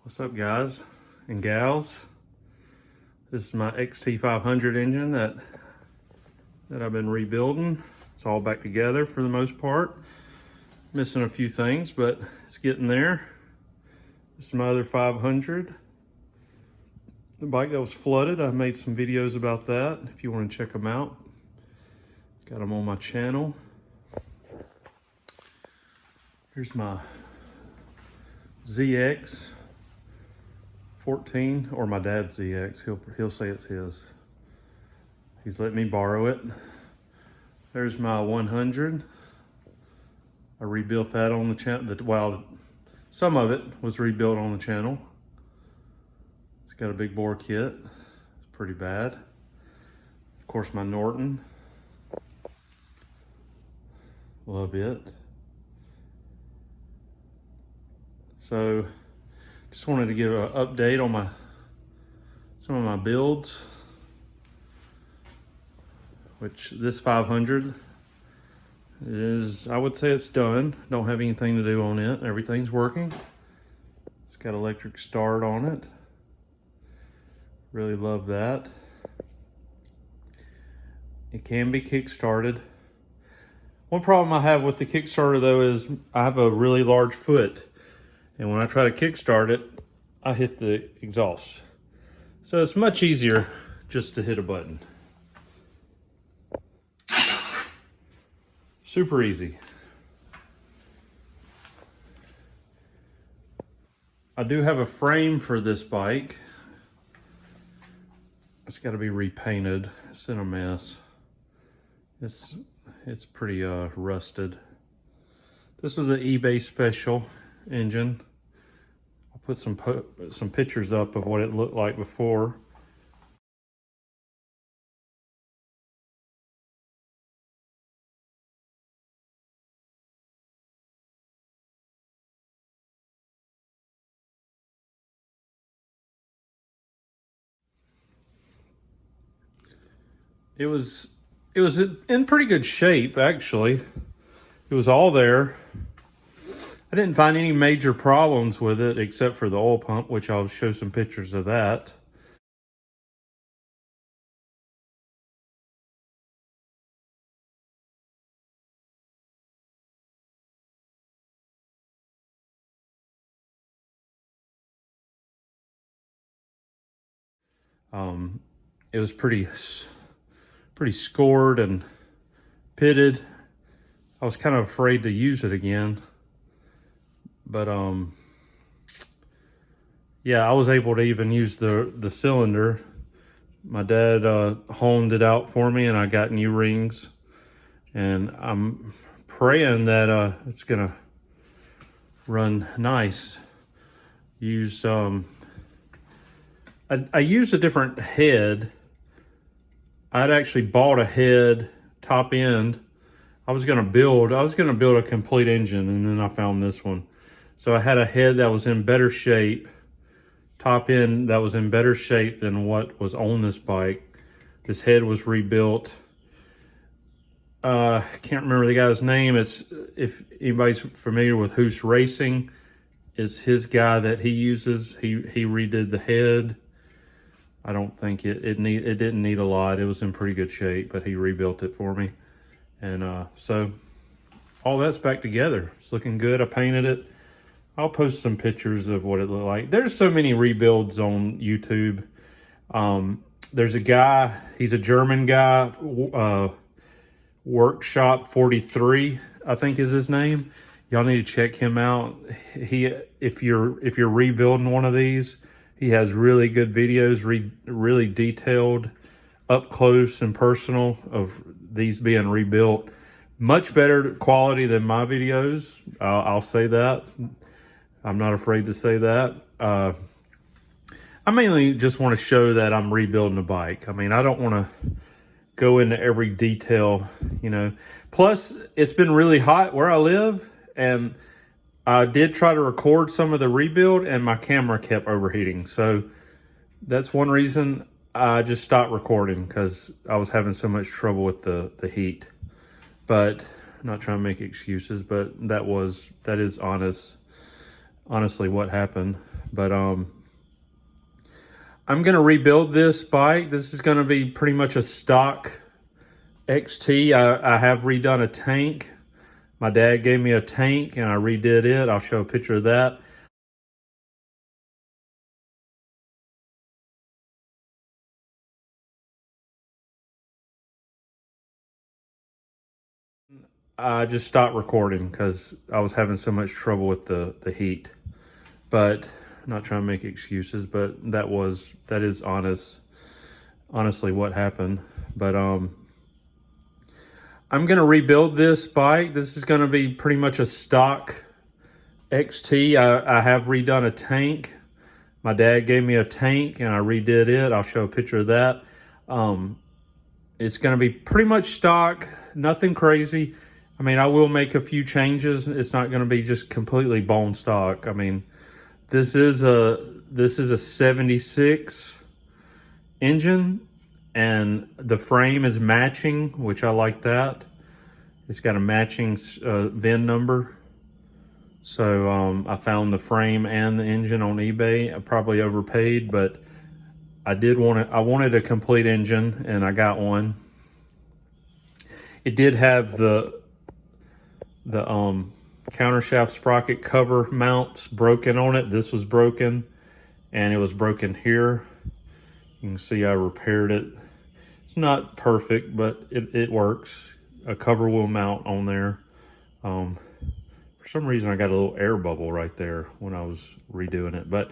What's up, guys and gals? This is my XT500 engine that I've been rebuilding. It's all back together for the most part. Missing a few things, but it's getting there. This is my other 500. The bike that was flooded, I made some videos about that if you want to check them out. Got them on my channel. Here's my ZX 14, or my dad's ZX. He'll say it's his. He's let me borrow it. There's my 100. I rebuilt that on the channel. Well, some of it was rebuilt on the channel. It's got a big bore kit. It's pretty bad. Of course, my Norton. Love it. So, just wanted to give an update on some of my builds, which this 500 is, I would say it's done. Don't have anything to do on it. Everything's working. It's got electric start on it. Really love that. It can be kick-started. One problem I have with the Kickstarter though is I have a really large foot. And when I try to kickstart it, I hit the exhaust. So it's much easier just to hit a button. Super easy. I do have a frame for this bike. It's got to be repainted. It's in a mess. It's pretty rusted. This was an eBay special engine. I'll put some pictures up of what it looked like before. It was in pretty good shape, actually. It was all there. I didn't find any major problems with it except for the oil pump, which I'll show some pictures of that. It was pretty scored and pitted. I was kind of afraid to use it again. But yeah, I was able to even use the cylinder. My dad honed it out for me, and I got new rings. And I'm praying that it's gonna run nice. Used I used a different head. I'd actually bought a head top end. I was gonna build a complete engine, and then I found this one. So I had a head that was in better shape, top end that was in better shape than what was on this bike. This head was rebuilt. I can't remember the guy's name. If anybody's familiar with Hoos Racing, it's his guy that he uses. He redid the head. I don't think it didn't need a lot. It was in pretty good shape, but he rebuilt it for me. And so all that's back together. It's looking good. I painted it. I'll post some pictures of what it looked like. There's so many rebuilds on YouTube. There's a guy, he's a German guy, Workshop 43, I think is his name. Y'all need to check him out. If you're rebuilding one of these, he has really good videos, really detailed, up close and personal of these being rebuilt. Much better quality than my videos. I'll say that. I'm not afraid to say that. I mainly just want to show that I'm rebuilding a bike. I mean, I don't want to go into every detail, you know. Plus, it's been really hot where I live, and I did try to record some of the rebuild, and my camera kept overheating. So that's one reason I just stopped recording, because I was having so much trouble with the heat. But I'm not trying to make excuses, but that is honest. honestly what happened. But I'm gonna rebuild this bike. This is gonna be pretty much a stock XT. I have redone a tank. My dad gave me a tank and I redid it. I'll show a picture of that. I just stopped recording because I was having so much trouble with the heat. But I'm not trying to make excuses, but that is honestly what happened. But I'm gonna rebuild this bike. This is gonna be pretty much a stock XT. I have redone a tank. My dad gave me a tank and I redid it. I'll show a picture of that. It's gonna be pretty much stock, nothing crazy. I mean, I will make a few changes. It's not gonna be just completely bone stock. I mean, this is a 76 engine and the frame is matching, which I like that. It's got a matching VIN number. So I found the frame and the engine on eBay. I probably overpaid, but I wanted a complete engine and I got one. It did have the countershaft sprocket cover mounts broken on it. This was broken and it was broken here. You can see I repaired it. It's not perfect, but it works. A cover will mount on there. For some reason I got a little air bubble right there when I was redoing it, but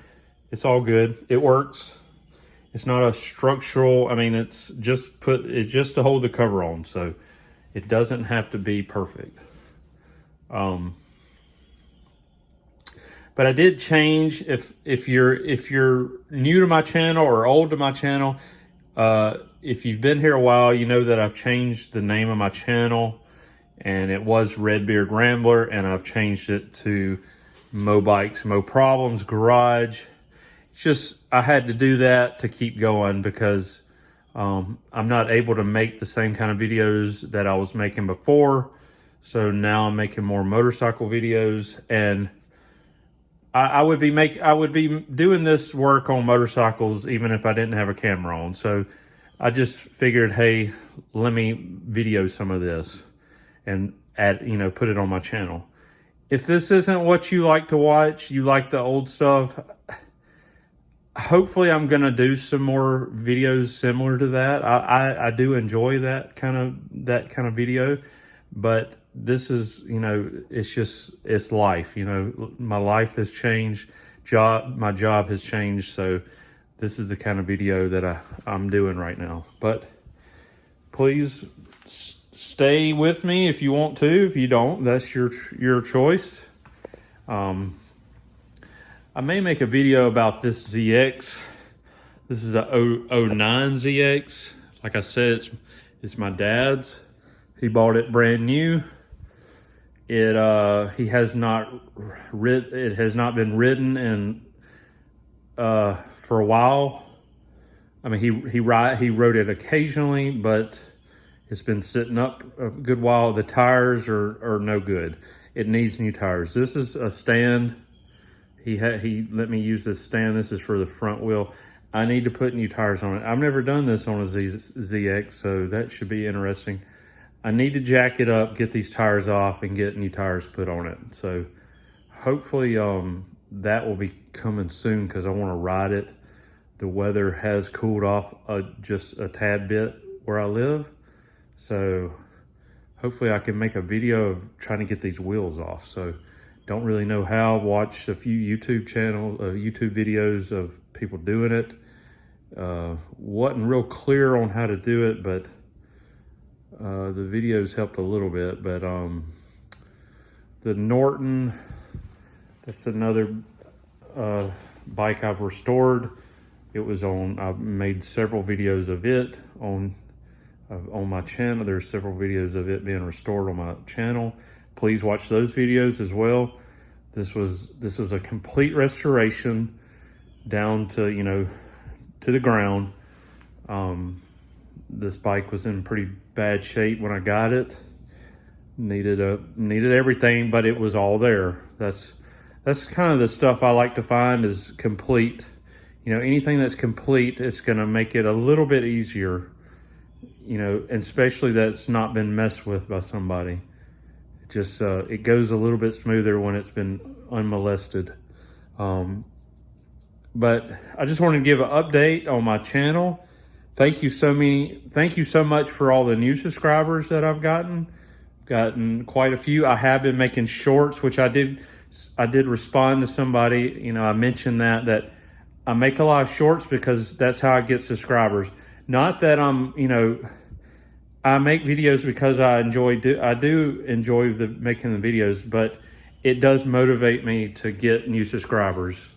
it's all good. It works. It's not a structural, I mean, it's just to hold the cover on, so it doesn't have to be perfect. But I did change. If you're new to my channel or old to my channel, if you've been here a while, you know that I've changed the name of my channel, and it was Redbeard Rambler, and I've changed it to Mo Bikes, Mo Problems Garage. It's just I had to do that to keep going because I'm not able to make the same kind of videos that I was making before. So now I'm making more motorcycle videos, and I would be doing this work on motorcycles even if I didn't have a camera on. So I just figured, hey, let me video some of this and put it on my channel. If this isn't what you like to watch, you like the old stuff, hopefully I'm gonna do some more videos similar to that. I do enjoy that kind of video, but this is, it's life. My life has changed, my job has changed, so this is the kind of video that I'm doing right now. But please stay with me if you want to. If you don't, that's your choice. I may make a video about this ZX. This is a 09 ZX. Like I said, it's my dad's. He bought it brand new. It has not been ridden in for a while. I mean, he rode it occasionally, but it's been sitting up a good while. The tires are no good. It needs new tires. This is a stand. He let me use this stand. This is for the front wheel. I need to put new tires on it. I've never done this on a ZX, so that should be interesting. I need to jack it up, get these tires off, and get new tires put on it. So hopefully that will be coming soon because I want to ride it. The weather has cooled off just a tad bit where I live. So hopefully I can make a video of trying to get these wheels off. So don't really know how. Watched a few YouTube videos of people doing it. Wasn't real clear on how to do it, but the videos helped a little bit. But the Norton, that's another bike I've restored. I've made several videos of it on my channel. There's several videos of it being restored on my channel. Please watch those videos as well. This was a complete restoration down to, to the ground. This bike was in pretty bad shape when I got it. Needed everything, but it was all there. That's that's kind of the stuff I like to find is complete. You know, anything that's complete, it's gonna make it a little bit easier, you know, and especially that's not been messed with by somebody. It just, it goes a little bit smoother when it's been unmolested. But I just wanted to give an update on my channel. Thank you so much for all the new subscribers that I've gotten quite a few. I have been making shorts, which I did respond to somebody. You know, I mentioned that I make a lot of shorts because that's how I get subscribers. Not that I'm, you know, I make videos because I do enjoy making the videos, but it does motivate me to get new subscribers.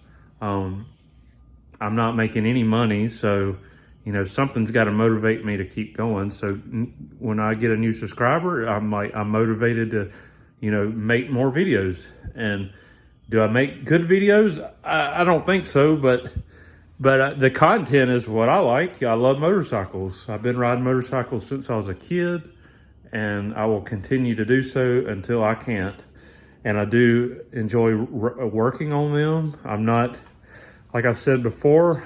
I'm not making any money, so, you know, something's got to motivate me to keep going. So when I get a new subscriber, I'm motivated to, you know, make more videos. And do I make good videos? I don't think so, but the content is what I like. I love motorcycles. I've been riding motorcycles since I was a kid, and I will continue to do so until I can't. And I do enjoy working on them. I'm not, like I've said before,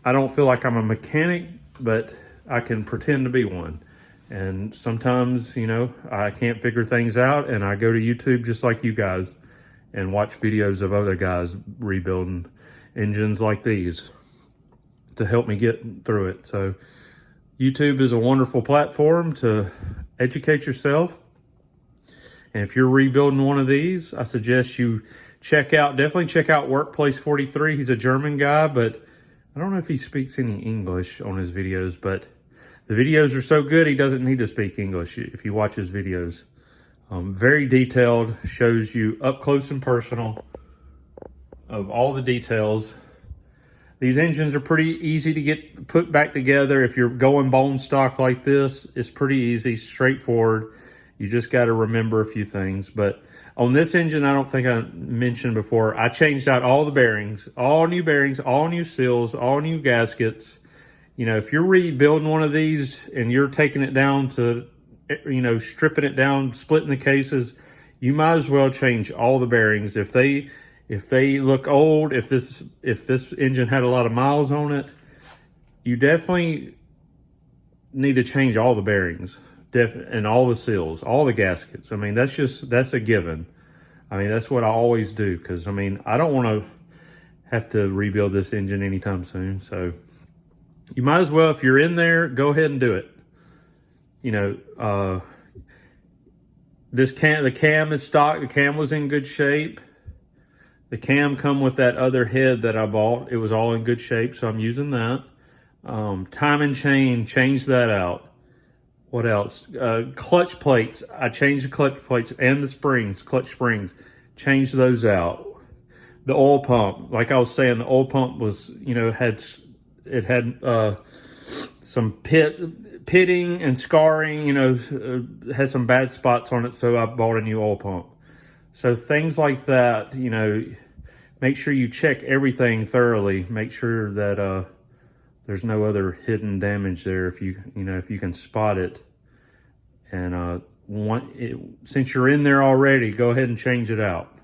I don't feel like I'm a mechanic, but I can pretend to be one. And sometimes, you know, I can't figure things out, and I go to YouTube just like you guys and watch videos of other guys rebuilding engines like these to help me get through it. So YouTube is a wonderful platform to educate yourself. And if you're rebuilding one of these, I suggest you definitely check out Workplace 43. He's a German guy, but I don't know if he speaks any English on his videos, but the videos are so good, he doesn't need to speak English if you watch his videos. Very detailed, shows you up close and personal of all the details. These engines are pretty easy to get put back together. If you're going bone stock like this, it's pretty easy, straightforward. You just got to remember a few things. But on this engine, I don't think I mentioned before, I changed out all the bearings, all new seals, all new gaskets. You know, if you're rebuilding one of these and you're taking it down to, you know, stripping it down, splitting the cases, you might as well change all the bearings. If they look old, if this engine had a lot of miles on it, you definitely need to change all the bearings. And all the seals, all the gaskets. I mean, that's a given. I mean, that's what I always do, because I mean, I don't want to have to rebuild this engine anytime soon. So you might as well, if you're in there, go ahead and do it. You know, the cam is stock. The cam was in good shape. The cam come with that other head that I bought. It was all in good shape, so I'm using that. Timing chain, change that out. What else? Clutch plates. I changed the clutch plates and the springs, clutch springs. Changed those out. The oil pump, like I was saying, the oil pump was, you know, had some pitting and scarring, you know, had some bad spots on it, so I bought a new oil pump. So things like that, you know, make sure you check everything thoroughly. Make sure that there's no other hidden damage there if you can spot it. And since you're in there already, go ahead and change it out.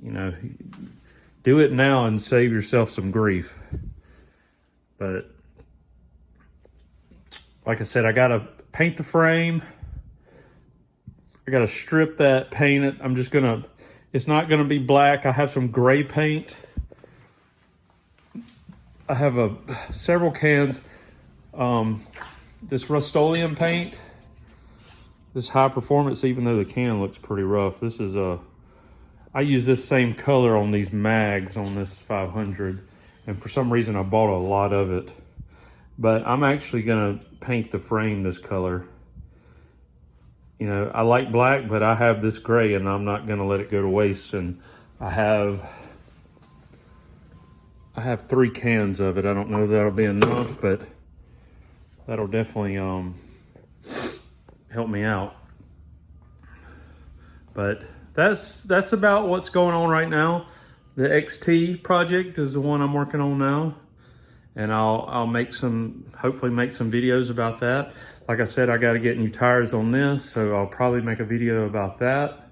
You know, do it now and save yourself some grief. But like I said, I gotta paint the frame. I gotta strip that, paint it. It's not gonna be black. I have some gray paint. I have several cans. This Rust-Oleum paint, this high performance, even though the can looks pretty rough. This is I use this same color on these mags on this 500, and for some reason I bought a lot of it. But I'm actually gonna paint the frame this color. You know, I like black, but I have this gray, and I'm not gonna let it go to waste. And I have 3 cans of it. I don't know if that'll be enough, but that'll definitely help me out. But that's about what's going on right now. The XT project is the one I'm working on now, and I'll hopefully make some videos about that. Like I said, I got to get new tires on this, so I'll probably make a video about that,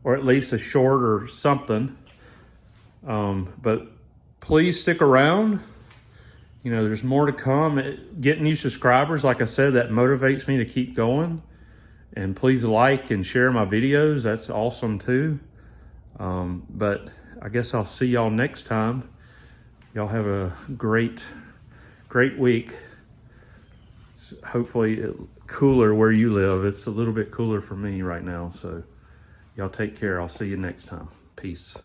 or at least a short or something. But please stick around. You know, there's more to come. Getting new subscribers, like I said, that motivates me to keep going. And please like and share my videos. That's awesome too. But I guess I'll see y'all next time. Y'all have a great week. It's hopefully cooler where you live. It's a little bit cooler for me right now. So y'all take care. I'll see you next time. Peace.